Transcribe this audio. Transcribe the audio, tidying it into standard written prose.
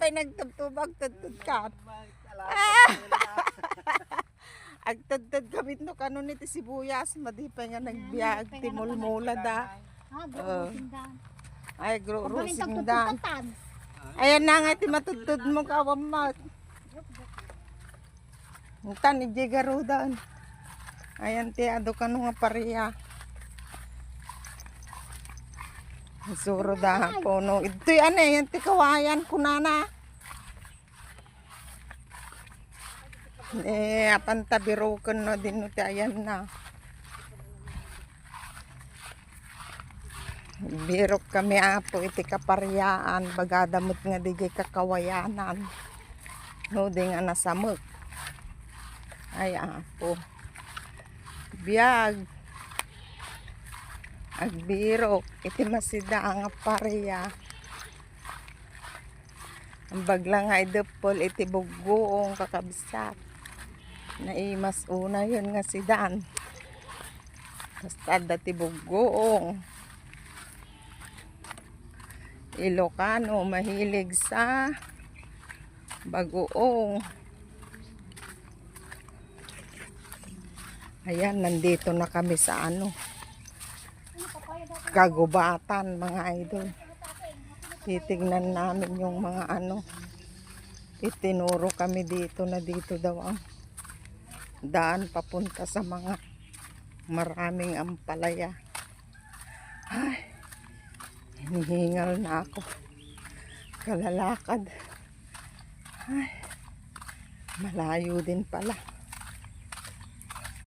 pa'y nagtubtubag, tudtud ka. Agtudtud kami no kanon iti sibuyas, madipay nga nagbiag, timulmula da. Ay, grosing dan. Ayan na nga, iti matudtud mo kawamat. Tan, ijigaro dan. Ayan, ti, ado ka nga pariya. Suro da po, no. Ito'y ano, yan, ti kawayan ko na. Apan tabiro ko no, din ti ayan na. Birok kami apo iti kaparyaan bagadamot nga digay kakawayanan no di nga nasamok ay apo biyag agbirok iti masida ang aparya ang bagla nga idupol iti bugoong kakabsat naimas una yun nga sidan basta dati bugoong Ilocano mahilig sa bagoong. Ayan, nandito na kami sa ano kagubatan mga idol. Titignan namin yung mga ano itinuro kami dito na dito daw ang daan papunta sa mga maraming ampalaya. Ay, hinihingal na ako. Kalalakad. Ay, malayo din pala.